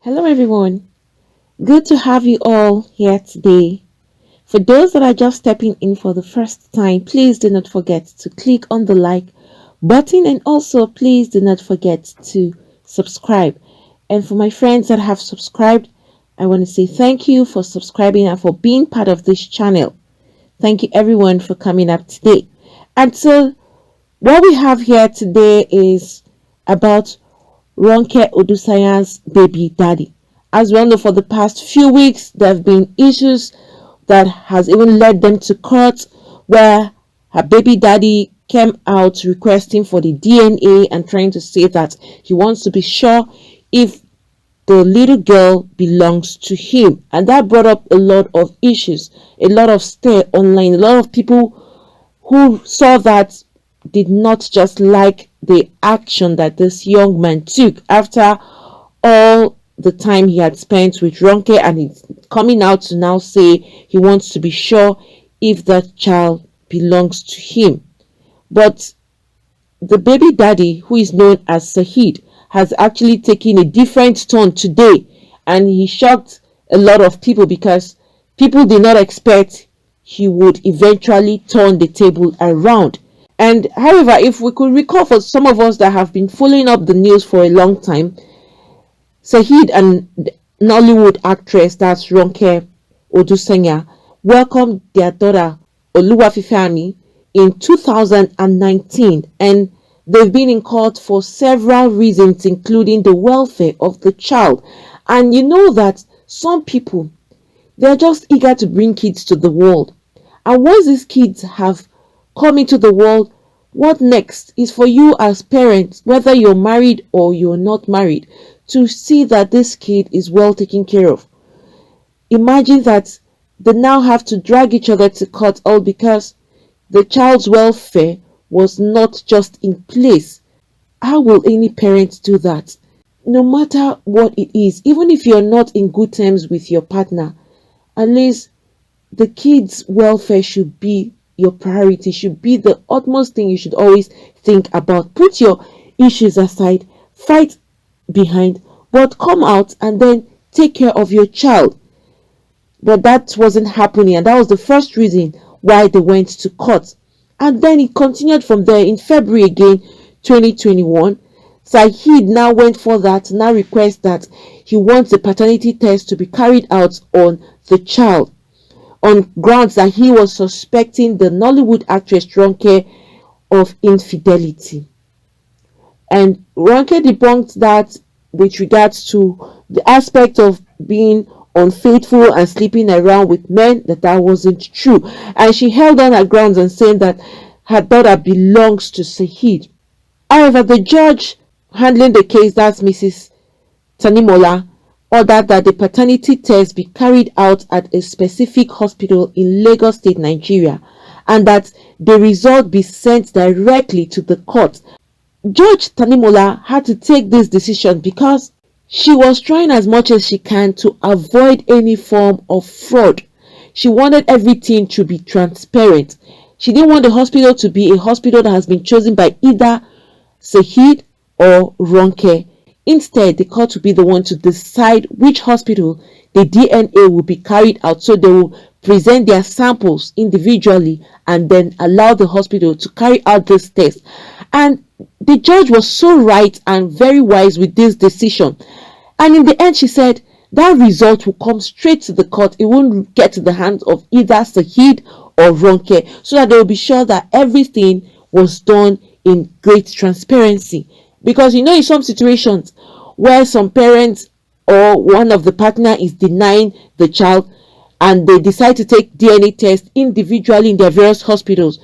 Hello, everyone. Good to have you all here today. For those that are just stepping in for the first time, please do not forget to click on the like button and also please do not forget to subscribe. And for my friends that have subscribed, I want to say thank you for subscribing and for being part of this channel. Thank you, everyone, for coming up today. And so, what we have here today is about Ronke Odusanya'S baby daddy. As we all know, for the past few weeks, there have been issues that has even led them to court where her baby daddy came out requesting for the DNA and trying to say that he wants to be sure if the little girl belongs to him. And that brought up a lot of issues, a lot of stir online. A lot of people who saw that did not just like the action that this young man took after all the time he had spent with Ronke, and he's coming out to now say he wants to be sure if that child belongs to him. But the baby daddy, who is known as Sahid, has actually taken a different tone today, and he shocked a lot of people because people did not expect he would eventually turn the table around. And however, if we could recall, for some of us that have been following up the news for a long time, Sahid and Nollywood actress, that's Ronke Odusanya, welcomed their daughter Oluwafifeami in 2019, and they've been in court for several reasons, including the welfare of the child. And you know that some people, they're just eager to bring kids to the world, and once these kids have come into the world, what next is for you as parents, whether you're married or you're not married, to see that this kid is well taken care of. Imagine that they now have to drag each other to court, all because the child's welfare was not just in place. How will any parent do that? No matter what it is, even if you're not in good terms with your partner, at least the kid's welfare should be your priority, should be the utmost thing you should always think about. Put your issues aside, fight behind, but come out and then take care of your child. But that wasn't happening, and that was the first reason why they went to court. And then it continued from there. In February again, 2021, Sahid now went for that, now request that he wants the paternity test to be carried out on the child, on grounds that he was suspecting the Nollywood actress Ronke of infidelity. And Ronke debunked that with regards to the aspect of being unfaithful and sleeping around with men, that wasn't true. And she held on her grounds and saying that her daughter belongs to Sahid. However, the judge handling the case, that's Mrs. Tanimola, ordered that the paternity test be carried out at a specific hospital in Lagos State, Nigeria, and that the result be sent directly to the court. Judge Tanimola had to take this decision because she was trying as much as she can to avoid any form of fraud. She wanted everything to be transparent. She didn't want the hospital to be a hospital that has been chosen by either Sahid or Ronke. Instead, the court will be the one to decide which hospital the DNA will be carried out. So they will present their samples individually and then allow the hospital to carry out this test. And the judge was so right and very wise with this decision. And in the end, she said that result will come straight to the court. It won't get to the hands of either Sahid or Ronke, so that they will be sure that everything was done in great transparency. Because in some situations where some parents or one of the partner is denying the child and they decide to take DNA test individually in their various hospitals,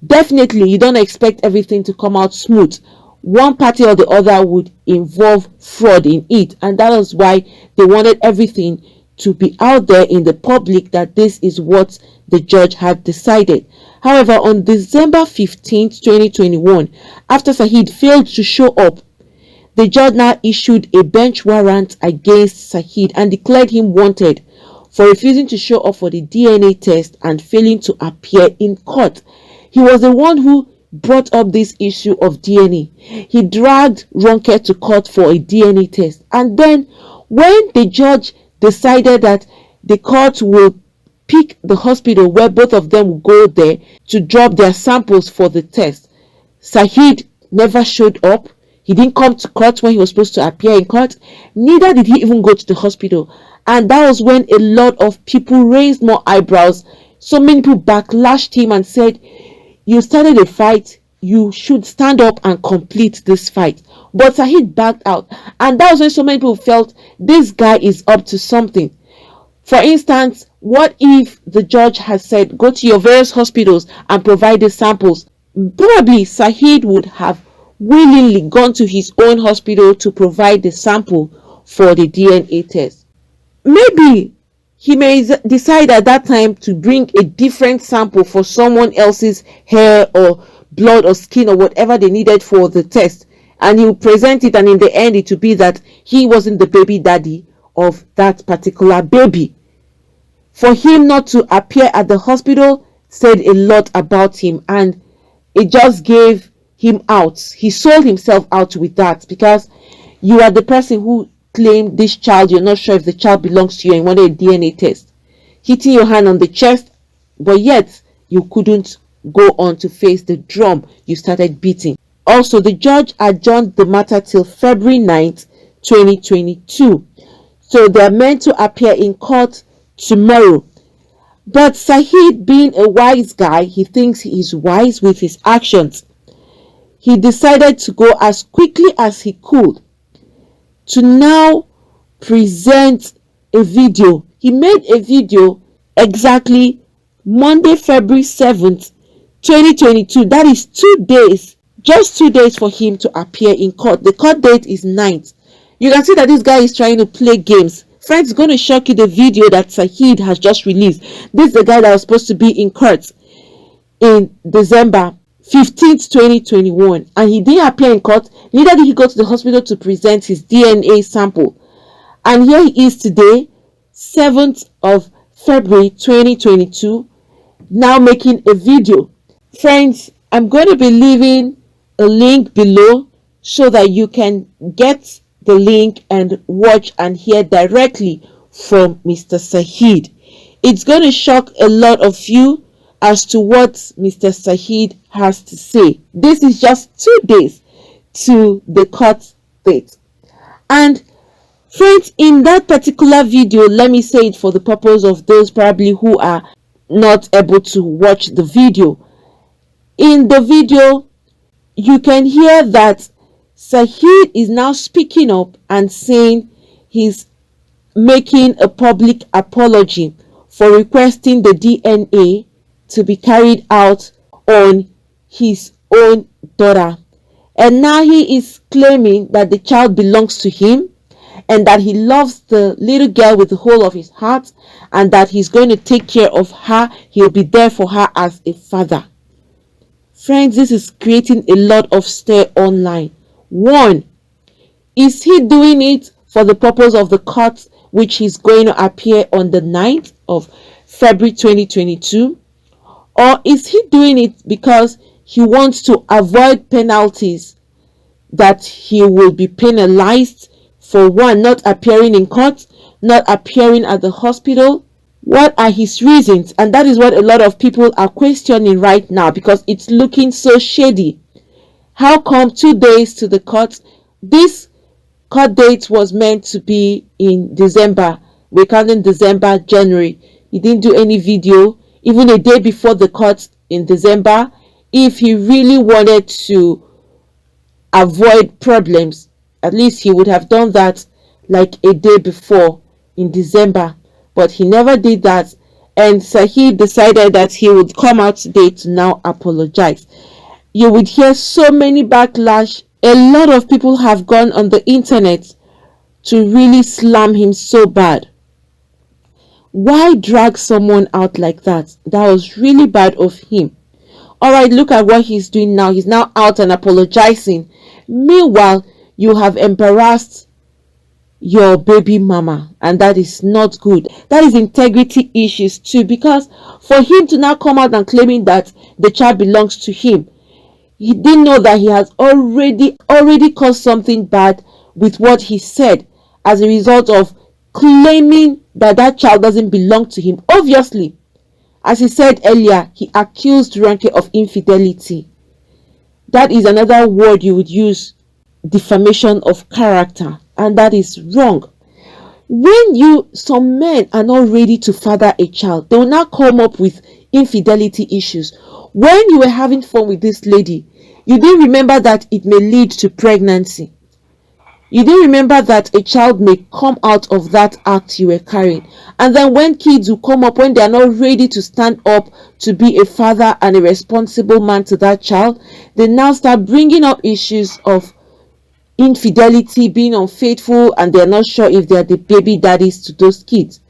definitely you don't expect everything to come out smooth. One party or the other would involve fraud in it, and that is why they wanted everything to be out there in the public that this is what the judge had decided. However, on December 15th, 2021, after Sahid failed to show up, the judge now issued a bench warrant against Sahid and declared him wanted for refusing to show up for the DNA test and failing to appear in court. He was the one who brought up this issue of DNA. He dragged Ronke to court for a DNA test, and then When the judge decided that the court will pick the hospital where both of them will go there to drop their samples for the test, Saheed never showed up. He didn't come to court when he was supposed to appear in court. Neither did he even go to the hospital. And that was when a lot of people raised more eyebrows. So many people backlashed him and said, you started a fight, you should stand up and complete this fight. But Saheed backed out. And that was when so many people felt this guy is up to something. For instance, what if the judge has said, go to your various hospitals and provide the samples? Probably Saheed would have willingly gone to his own hospital to provide the sample for the DNA test. Maybe he may decide at that time to bring a different sample for someone else's hair or blood or skin or whatever they needed for the test, and he will present it, and in the end it will be that he wasn't the baby daddy of that particular baby. For him not to appear at the hospital said a lot about him, and it just gave him out. He sold himself out with that, because you are the person who claimed this child, you're not sure if the child belongs to you, and you wanted a DNA test, hitting your hand on the chest, but yet you couldn't go on to face the drum you started beating. Also, the judge adjourned the matter till February 9th, 2022. So they are meant to appear in court tomorrow. But Saheed, being a wise guy, he thinks he is wise with his actions. He decided to go as quickly as he could to now present a video. He made a video exactly Monday, February 7th, 2022. That is 2 days, just 2 days for him to appear in court. The court date is 9th. You can see that this guy is trying to play games. Friends, it's going to shock you, the video that Saheed has just released. This is the guy that was supposed to be in court in December 15th, 2021, and he didn't appear in court. Neither did he go to the hospital to present his DNA sample. And here he is today, 7th of February 2022, now making a video. Friends, I'm going to be leaving a link below so that you can get the link and watch and hear directly from Mr. Saheed. It's going to shock a lot of you as to what Mr. Saheed has to say. This is just 2 days to the court date. And friends, in that particular video, let me say it for the purpose of those probably who are not able to watch the video. In the video, you can hear that Saheed is now speaking up and saying he's making a public apology for requesting the DNA to be carried out on his own daughter. And now he is claiming that the child belongs to him and that he loves the little girl with the whole of his heart and that he's going to take care of her. He'll be there for her as a father. Friends, this is creating a lot of stir online. One, is he doing it for the purpose of the court which is going to appear on the 9th of February 2022? Or is he doing it because he wants to avoid penalties, that he will be penalized for one, not appearing in court, not appearing at the hospital? What are his reasons? And that is what a lot of people are questioning right now, because it's looking so shady. How come 2 days to the court? This court date was meant to be in December. We're counting December, January. He didn't do any video even a day before the court in December. If he really wanted to avoid problems, at least he would have done that like a day before in December. But he never did that. And Saheed decided that he would come out today to now apologize. You would hear so many backlash. A lot of people have gone on the internet to really slam him so bad. Why drag someone out like that? That was really bad of him. Alright, look at what he's doing now. He's now out and apologizing. Meanwhile, you have embarrassed your baby mama, and that is not good. That is integrity issues too, because for him to now come out and claiming that the child belongs to him, he didn't know that he has already caused something bad with what he said. as a result of claiming that that child doesn't belong to him. Obviously, as he said earlier, he accused Ronke of infidelity. That is another word you would use, defamation of character, and that is wrong. When some men are not ready to father a child, they will now come up with infidelity issues. When you were having fun with this lady, you didn't remember that it may lead to pregnancy. You didn't remember that a child may come out of that act you were carrying. And then when kids will come up, when they are not ready to stand up to be a father and a responsible man to that child, they now start bringing up issues of infidelity, being unfaithful, and they're not sure if they're the baby daddies to those kids.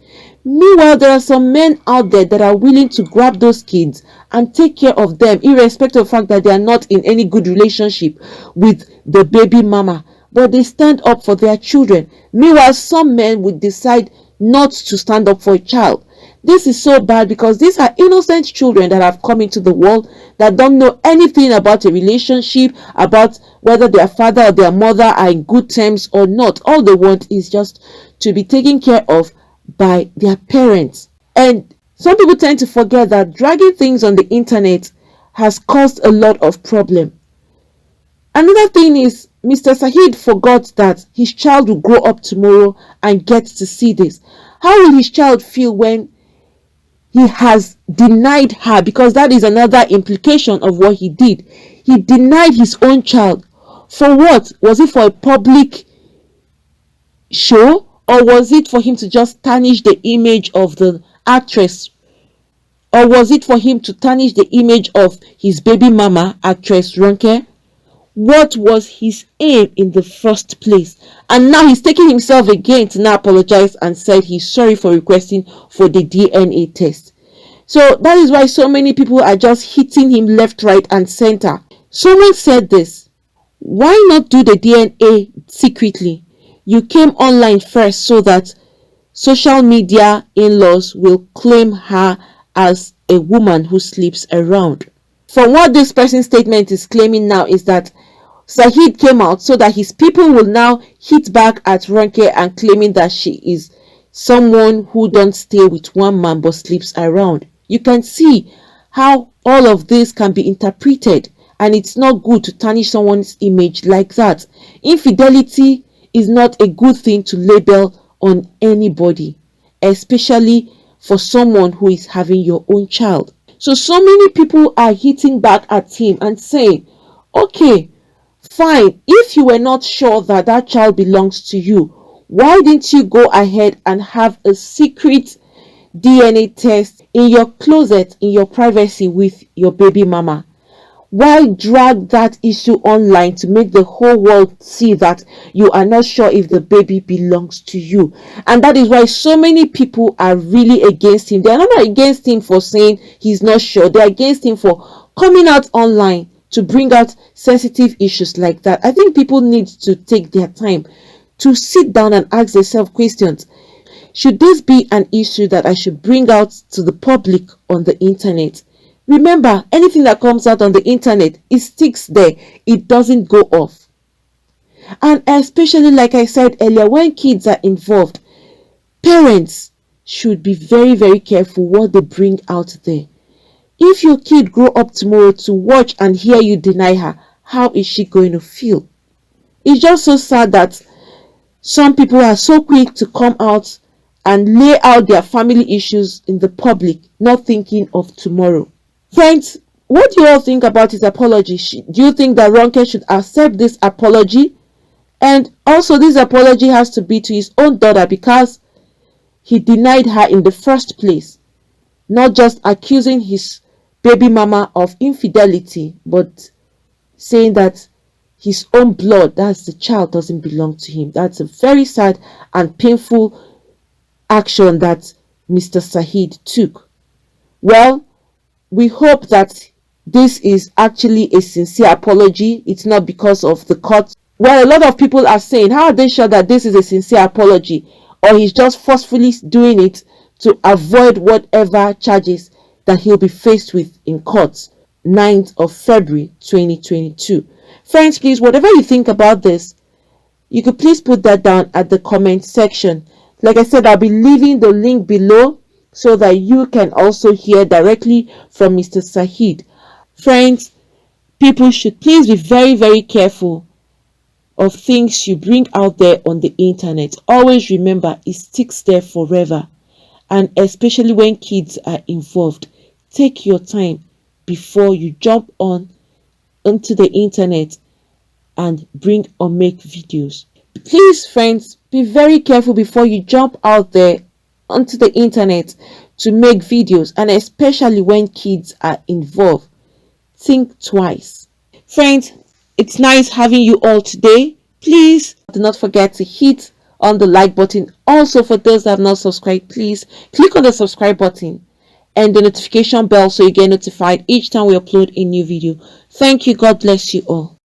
Meanwhile, there are some men out there that are willing to grab those kids and take care of them, irrespective of the fact that they are not in any good relationship with the baby mama, but they stand up for their children. Meanwhile, some men would decide not to stand up for a child. This is so bad because these are innocent children that have come into the world that don't know anything about a relationship, about whether their father or their mother are in good terms or not. All they want is just to be taken care of by their parents. And some people tend to forget that dragging things on the internet has caused a lot of problem. Another thing is, Mr. Saheed forgot that his child will grow up tomorrow and get to see this. How will his child feel when he has denied her? Because that is another implication of what he did. He denied his own child. For what? Was it for a public show, or was it for him to just tarnish the image of the actress, or was it for him to tarnish the image of his baby mama, actress Ronke? What was his aim in the first place? And now he's taking himself again to now apologize and said he's sorry for requesting for the DNA test. So that is why so many people are just hitting him left, right, and center. Someone said this: why not do the DNA secretly? You came online first so that social media in-laws will claim her as a woman who sleeps around. From what this person's statement is claiming now is that Saheed came out so that his people will now hit back at Ronke and claiming that she is someone who don't stay with one man but sleeps around. You can see how all of this can be interpreted, and it's not good to tarnish someone's image like that. Infidelity is not a good thing to label on anybody, especially for someone who is having your own child. So many people are hitting back at him and saying, okay, fine, if you were not sure that that child belongs to you, why didn't you go ahead and have a secret DNA test in your closet, in your privacy with your baby mama? Why drag that issue online to make the whole world see that you are not sure if the baby belongs to you? And that is why so many people are really against him. They are not against him for saying he's not sure. They are against him for coming out online to bring out sensitive issues like that. I think people need to take their time to sit down and ask themselves questions. Should this be an issue that I should bring out to the public on the internet? Remember, anything that comes out on the internet, it sticks there. It doesn't go off. And especially, like I said earlier, when kids are involved, parents should be very, very careful what they bring out there. If your kid grow up tomorrow to watch and hear you deny her, how is she going to feel? It's just so sad that some people are so quick to come out and lay out their family issues in the public, not thinking of tomorrow. Friends, what do you all think about his apology? Do you think that Ronke should accept this apology? And also, this apology has to be to his own daughter because he denied her in the first place, not just accusing his baby mama of infidelity, but saying that his own blood, that's the child, doesn't belong to him. That's a very sad and painful action that Mr. Saheed took. Well, we hope that this is actually a sincere apology. It's not because of the court. Well, a lot of people are saying, how are they sure that this is a sincere apology? Or he's just forcefully doing it to avoid whatever charges that he'll be faced with in court, 9th of February 2022. Friends, please, whatever you think about this, you could please put that down at the comment section. Like I said, I'll be leaving the link below so that you can also hear directly from Mr. Saheed. Friends, people should please be very, very careful of things you bring out there on the internet. Always remember, it sticks there forever. And especially when kids are involved, take your time before you jump onto the internet and bring or make videos. Please, friends, be very careful before you jump out there onto the internet to make videos, and especially when kids are involved. Think twice. Friends, it's nice having you all today. Please do not forget to hit on the like button. Also, for those that have not subscribed, please click on the subscribe button and the notification bell so you get notified each time we upload a new video. Thank you. God bless you all.